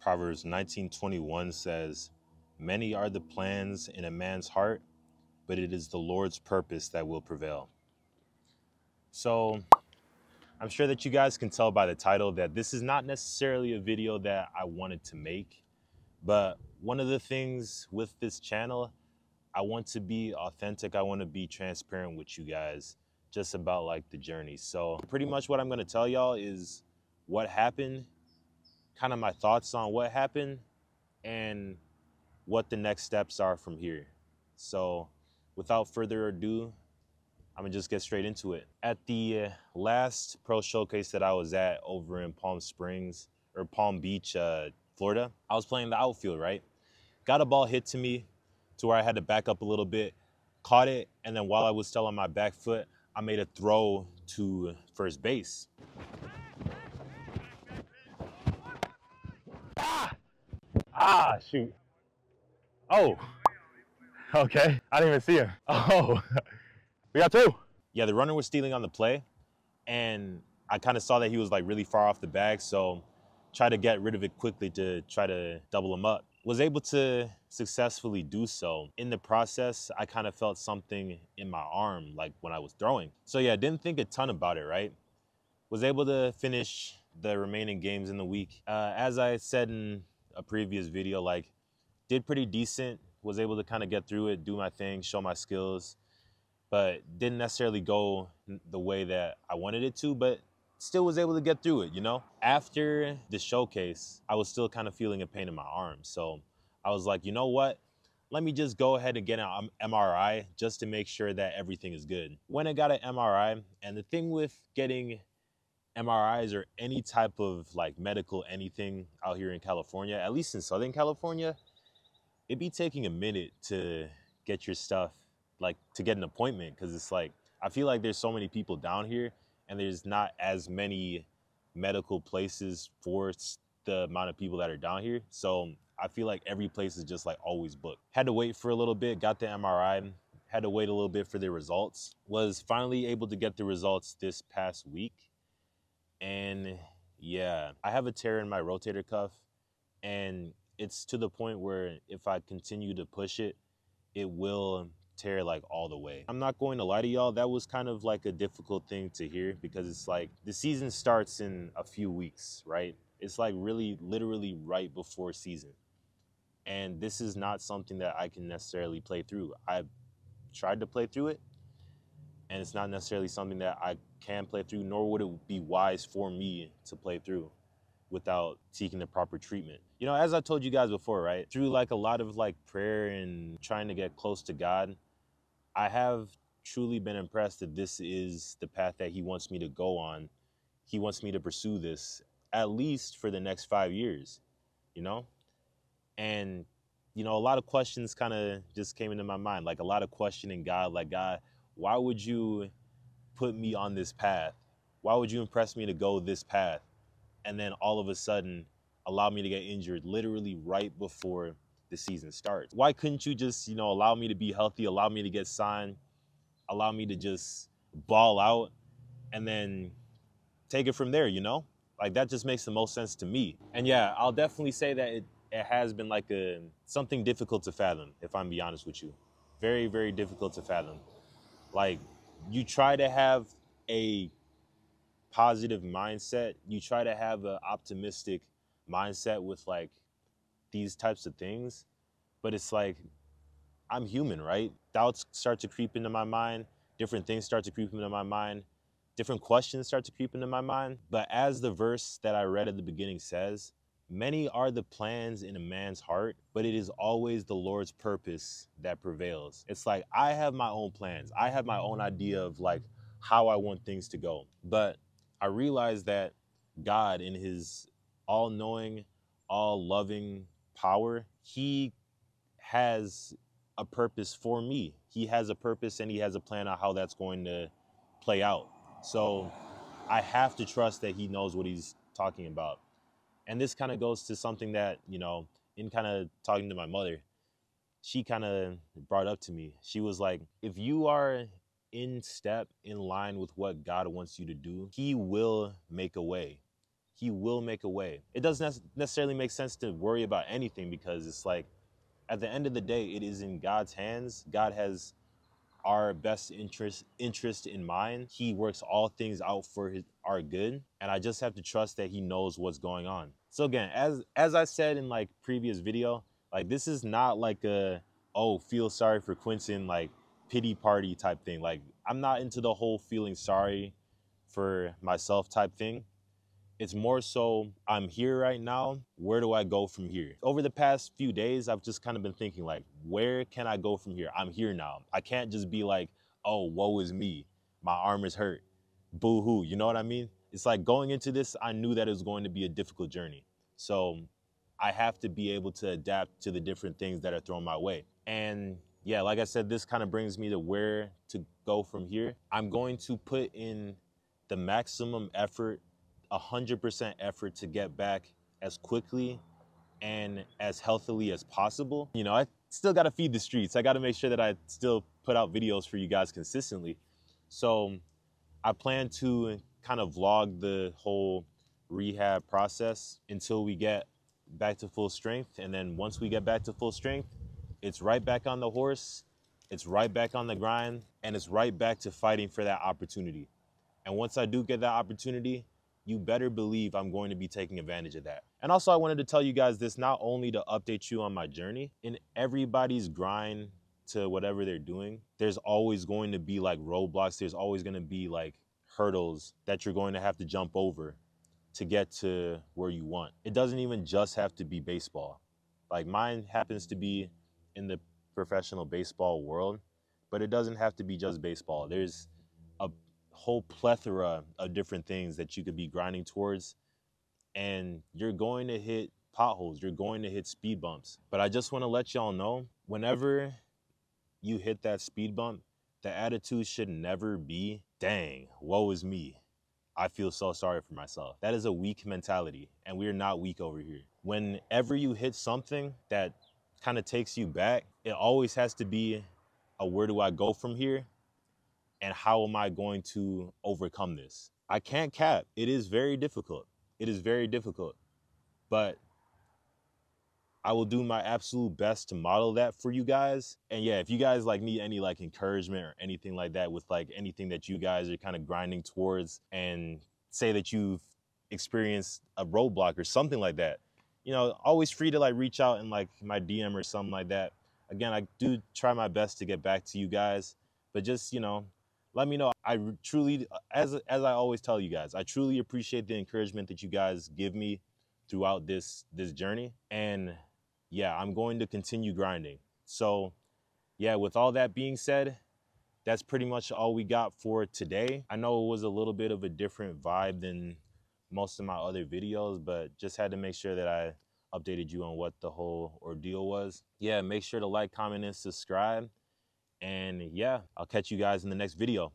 Proverbs 19:21 says, "Many are the plans in a man's heart, but it is the Lord's purpose that will prevail." So I'm sure that you guys can tell by the title that this is not necessarily a video that I wanted to make, but one of the things with this channel, I want to be authentic. I want to be transparent with you guys just about like the journey. So pretty much what I'm going to tell y'all is what happened, kind of my thoughts on what happened, and what the next steps are from here. So without further ado, I'm gonna just get straight into it. At the last pro showcase that I was at over in Palm Springs or Palm Beach, Florida, I was playing the outfield, right? Got a ball hit to me to where I had to back up a little bit, caught it, and then while I was still on my back foot, I made a throw to first base. Shoot. Oh, okay. I didn't even see him. Oh, we got two. Yeah, the runner was stealing on the play, and I kind of saw that he was like really far off the bag, so tried to get rid of it quickly to try to double him up. Was able to successfully do so. In the process, I kind of felt something in my arm, like when I was throwing. So yeah, didn't think a ton about it, right? Was able to finish the remaining games in the week. As I said in a previous video, like did pretty decent, was able to kind of get through it, do my thing, show my skills, but didn't necessarily go the way that I wanted it to, but still was able to get through it, you know? After the showcase, I was still kind of feeling a pain in my arm. So I was like, you know what? Let me just go ahead and get an MRI just to make sure that everything is good. When I got an MRI, and the thing with getting MRIs or any type of like medical anything out here in California, at least in Southern California, it'd be taking a minute to get your stuff, like to get an appointment, because it's like, I feel like there's so many people down here and there's not as many medical places for the amount of people that are down here. So I feel like every place is just like always booked. Had to wait for a little bit, got the MRI, had to wait a little bit for the results. Was finally able to get the results this past week. And yeah, I have a tear in my rotator cuff, and it's to the point where if I continue to push it, it will tear like all the way. I'm not going to lie to y'all, that was kind of like a difficult thing to hear, because it's like the season starts in a few weeks, right? It's like really literally right before season. And this is not something that I can necessarily play through. I've tried to play through it, and it's not necessarily something that I can play through, nor would it be wise for me to play through without seeking the proper treatment. You know, as I told you guys before, right? Through like a lot of like prayer and trying to get close to God, I have truly been impressed that this is the path that he wants me to go on. He wants me to pursue this at least for the next 5 years, you know? And, you know, a lot of questions kind of just came into my mind, like a lot of questioning God, like, God, why would you put me on this path? Why would you impress me to go this path? And then all of a sudden allow me to get injured literally right before the season starts. Why couldn't you just, you know, allow me to be healthy, allow me to get signed, allow me to just ball out, and then take it from there, you know? Like that just makes the most sense to me. And yeah, I'll definitely say that it has been like something difficult to fathom, if I'm being honest with you. Very, very difficult to fathom. Like you try to have a positive mindset, you try to have an optimistic mindset with like these types of things, but it's like, I'm human, right? Doubts start to creep into my mind, different things start to creep into my mind, different questions start to creep into my mind. But as the verse that I read at the beginning says, many are the plans in a man's heart, but it is always the Lord's purpose that prevails. It's like, I have my own plans, I have my own idea of like how I want things to go, but I realized that God, in his all-knowing, all-loving power, he has a purpose for me. He has a purpose and he has a plan on how that's going to play out. So I have to trust that he knows what he's talking about. And this kind of goes to something that, you know, in kind of talking to my mother, she kind of brought up to me. She was like, if you are in step, in line with what God wants you to do, he will make a way. he will make a way. It doesn't necessarily make sense to worry about anything, because it's like, at the end of the day, it is in God's hands. God has our best interest in mind. He works all things out for our good, and I just have to trust that he knows what's going on. So again, as I said in like previous video, like this is not like a, oh, feel sorry for Quinton, like pity party type thing. Like, I'm not into the whole feeling sorry for myself type thing. It's more so, I'm here right now, where do I go from here? Over the past few days, I've just kind of been thinking like, where can I go from here? I'm here now. I can't just be like, oh, woe is me. My arm is hurt. Boo hoo, you know what I mean? It's like, going into this, I knew that it was going to be a difficult journey. So I have to be able to adapt to the different things that are thrown my way. And yeah, like I said, this kind of brings me to where to go from here. I'm going to put in the maximum effort, 100% effort, to get back as quickly and as healthily as possible. You know, I still got to feed the streets. I got to make sure that I still put out videos for you guys consistently. So I plan to kind of vlog the whole rehab process until we get back to full strength. And then once we get back to full strength, it's right back on the horse, it's right back on the grind, and it's right back to fighting for that opportunity. And once I do get that opportunity, you better believe I'm going to be taking advantage of that. And also, I wanted to tell you guys this, not only to update you on my journey. In everybody's grind to whatever they're doing, there's always going to be like roadblocks. There's always going to be like hurdles that you're going to have to jump over to get to where you want. It doesn't even just have to be baseball. Like, mine happens to be in the professional baseball world, but it doesn't have to be just baseball. There's a whole plethora of different things that you could be grinding towards, and you're going to hit potholes, you're going to hit speed bumps. But I just want to let y'all know, whenever you hit that speed bump, the attitude should never be, dang, woe is me, I feel so sorry for myself. That is a weak mentality, and we're not weak over here. Whenever you hit something that kind of takes you back, it always has to be a, where do I go from here? And how am I going to overcome this? I can't cap. It is very difficult. It is very difficult. But I will do my absolute best to model that for you guys. And yeah, if you guys like need any like encouragement or anything like that with like anything that you guys are kind of grinding towards, and say that you've experienced a roadblock or something like that, you know, always free to like reach out in like my DM or something like that. Again, I do try my best to get back to you guys, but just, you know, let me know. I truly, as I always tell you guys, I truly appreciate the encouragement that you guys give me throughout this journey. And yeah, I'm going to continue grinding. So yeah, with all that being said, that's pretty much all we got for today. I know it was a little bit of a different vibe than most of my other videos, but just had to make sure that I updated you on what the whole ordeal was. Yeah, make sure to like, comment, and subscribe. And yeah, I'll catch you guys in the next video.